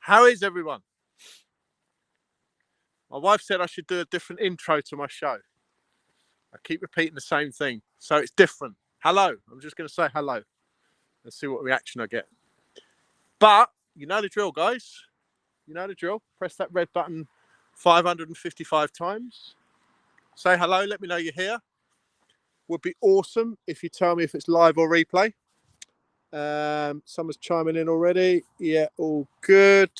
How is everyone? My wife said I should do a different intro to my show. I keep repeating the same thing, so it's different. Hello. I'm just going to say hello. Let's see what reaction I get. But you know the drill, guys. You know the drill. Press that red button 555 times. Say hello. Let me know you're here. Would be awesome if you tell me if it's live or replay. Someone's chiming in already. Yeah, all good.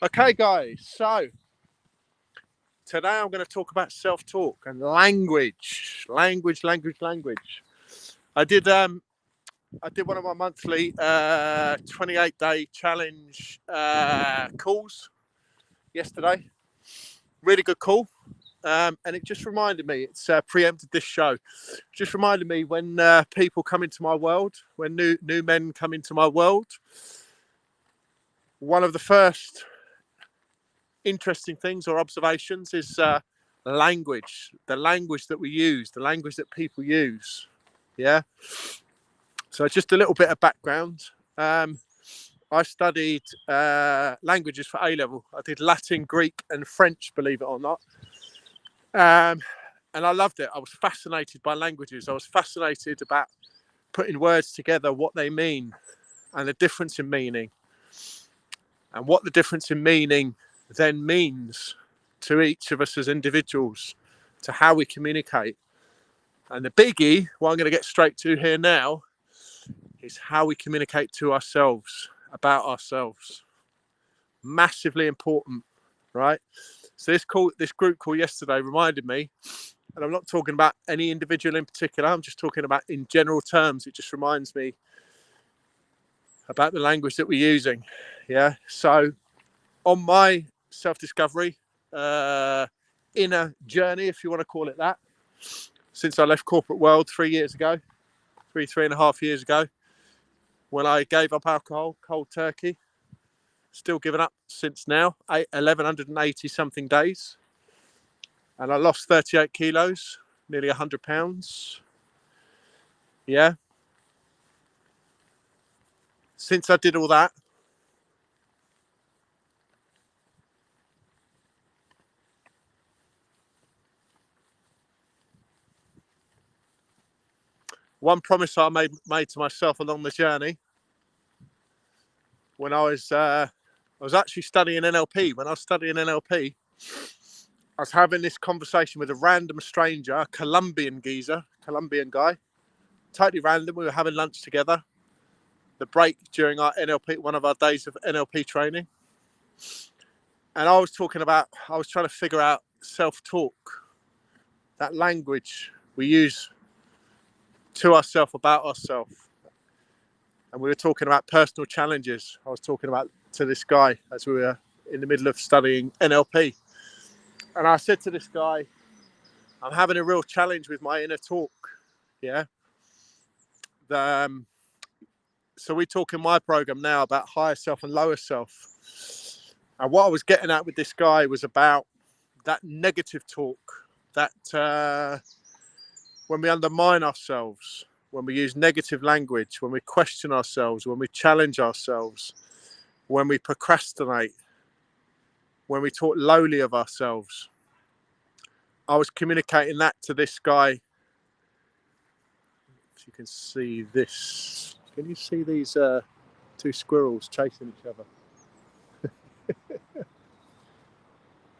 Okay, guys. So today I'm going to talk about self-talk and language. Language. I did one of my monthly 28-day challenge calls yesterday. Really good call. And it just reminded me, it's preempted this show, just reminded me when people come into my world, when new men come into my world, one of the first interesting things or observations is language, the language that we use, the language that people use. Yeah. So just a little bit of background. I studied languages for A-level. I did Latin, Greek and French, believe it or not. And I loved it. I was fascinated by languages. I was fascinated about putting words together, what they mean and the difference in meaning, and what the difference in meaning then means to each of us as individuals, to how we communicate. And the biggie, what I'm going to get straight to here now, is how we communicate to ourselves, about ourselves. Massively important, right? So this group call yesterday reminded me, and I'm not talking about any individual in particular, I'm just talking about in general terms. It just reminds me about the language that we're using. Yeah. So on my self-discovery inner journey, if you want to call it that, since I left corporate world 3 and a half years ago, when I gave up alcohol, cold turkey, still given up since now, 1,180 something days. And I lost 38 kilos, nearly 100 pounds. Yeah. Since I did all that, one promise I made to myself along the journey, when I was actually studying NLP. When I was studying NLP, I was having this conversation with a random stranger, a Colombian guy, totally random. We were having lunch together. The break during our NLP, one of our days of NLP training. And I was trying to figure out self-talk, that language we use to ourselves, about ourselves. And we were talking about personal challenges. I was talking about to this guy as we were in the middle of studying NLP. And I said to this guy, I'm having a real challenge with my inner talk. Yeah. So we talk in my program now about higher self and lower self. And what I was getting at with this guy was about that negative talk, that when we undermine ourselves, when we use negative language, when we question ourselves, when we challenge ourselves, when we procrastinate, when we talk lowly of ourselves. I was communicating that to this guy. If you can see this, can you see these two squirrels chasing each other?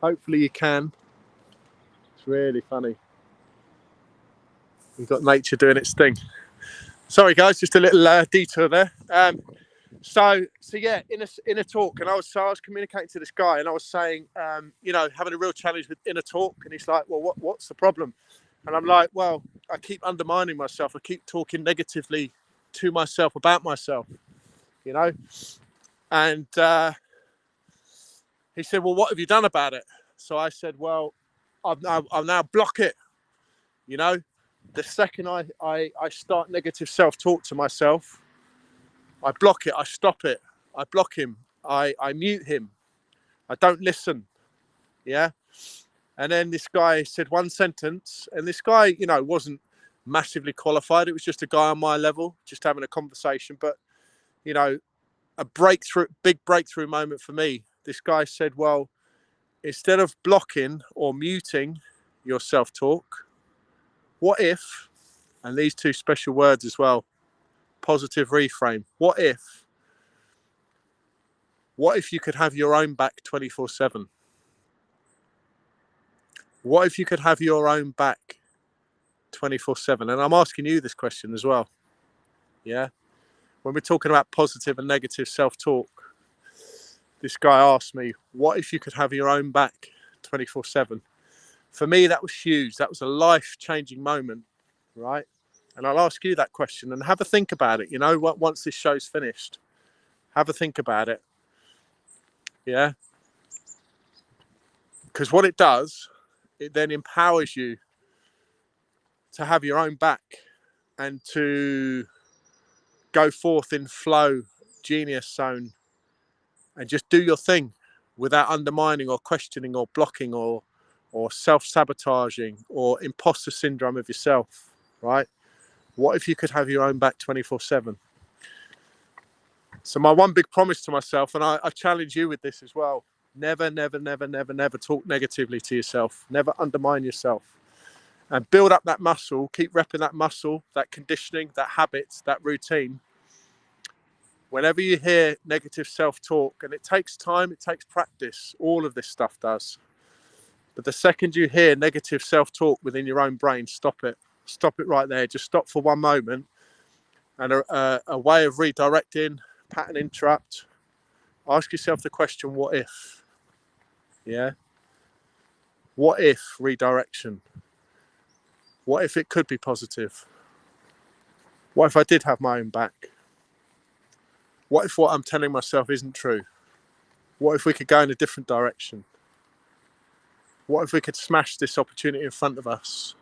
Hopefully you can. It's really funny. We've got nature doing its thing. Sorry guys, just a little detour there. So yeah, in a talk, and I was communicating to this guy, and I was saying, having a real challenge with inner talk, and he's like, well, what's the problem? And I'm like, well, I keep undermining myself. I keep talking negatively to myself about myself, And he said, well, what have you done about it? So I said, well, I've now block it. The second I start negative self-talk to myself, I block it, I stop it, I block him, I mute him, I don't listen. Yeah. And then this guy said one sentence, and this guy, wasn't massively qualified. It was just a guy on my level, just having a conversation. But, a big breakthrough moment for me. This guy said, well, instead of blocking or muting your self-talk, what if, and these two special words as well, positive reframe, what if you could have your own back 24/7? What if you could have your own back 24/7? And I'm asking you this question as well. Yeah. When we're talking about positive and negative self-talk, this guy asked me, what if you could have your own back 24/7? For me, that was huge. That was a life-changing moment, right? And I'll ask you that question and have a think about it. You know, once this show's finished, have a think about it. Yeah. Because what it does, it then empowers you to have your own back and to go forth in flow, genius zone, and just do your thing without undermining or questioning or blocking or self-sabotaging or imposter syndrome of yourself, right? What if you could have your own back 24/7? So my one big promise to myself, and I challenge you with this as well, never talk negatively to yourself. Never undermine yourself. And build up that muscle, keep repping that muscle, that conditioning, that habit, that routine. Whenever you hear negative self-talk, and it takes time, it takes practice, all of this stuff does. But the second you hear negative self-talk within your own brain, stop it. Stop it right there. Just stop for one moment. And a way of redirecting, pattern interrupt. Ask yourself the question, what if? Yeah? What if redirection? What if it could be positive? What if I did have my own back? What if what I'm telling myself isn't true? What if we could go in a different direction? What if we could smash this opportunity in front of us?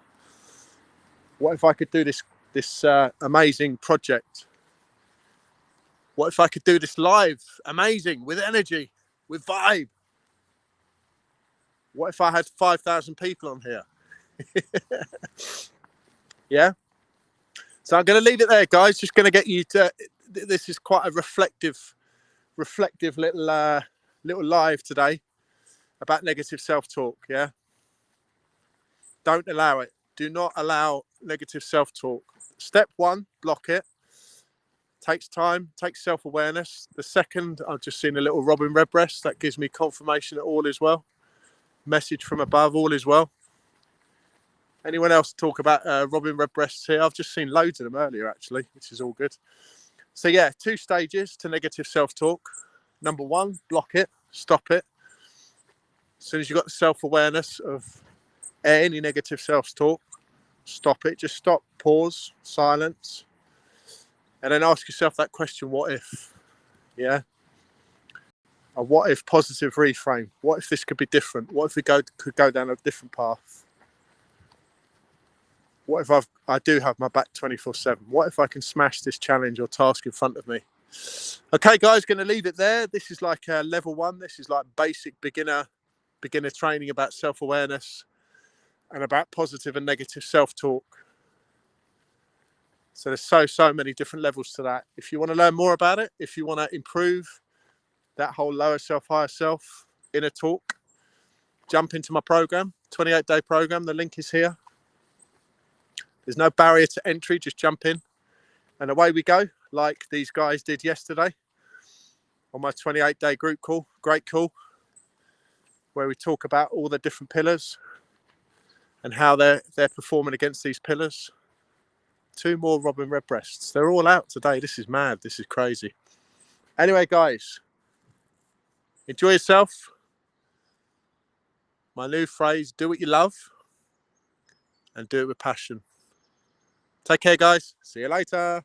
What if I could do this amazing project? What if I could do this live, amazing, with energy, with vibe? What if I had 5,000 people on here? Yeah. So I'm going to leave it there, guys. Just going to get you to. This is quite a reflective little live today about negative self-talk. Yeah. Don't allow it. Do not allow negative self-talk. Step one, block it. Takes time, takes self-awareness. The second, I've just seen a little Robin Redbreast. That gives me confirmation that all is well. Message from above, all is well. Anyone else talk about Robin Redbreasts here? I've just seen loads of them earlier, actually, which is all good. So yeah, 2 stages to negative self-talk. Number 1, block it, stop it. As soon as you've got the self-awareness of any negative self-talk, stop it. Just stop, pause, silence. And then ask yourself that question, what if? Yeah. A what if positive reframe. What if this could be different? What if we could go down a different path? What if I do have my back 24/7? What if I can smash this challenge or task in front of me? Okay, guys, going to leave it there. This is like level 1. This is like basic beginner training about self-awareness and about positive and negative self-talk. So there's so many different levels to that. If you want to learn more about it, if you want to improve that whole lower self, higher self, inner talk, jump into my program, 28-day program. The link is here. There's no barrier to entry. Just jump in and away we go, like these guys did yesterday on my 28-day group call. Great call, where we talk about all the different pillars and how they're performing against these pillars. 2 more Robin Redbreasts. They're all out today. This is mad. This is crazy. Anyway, guys, enjoy yourself. My new phrase, do what you love and do it with passion. Take care, guys. See you later.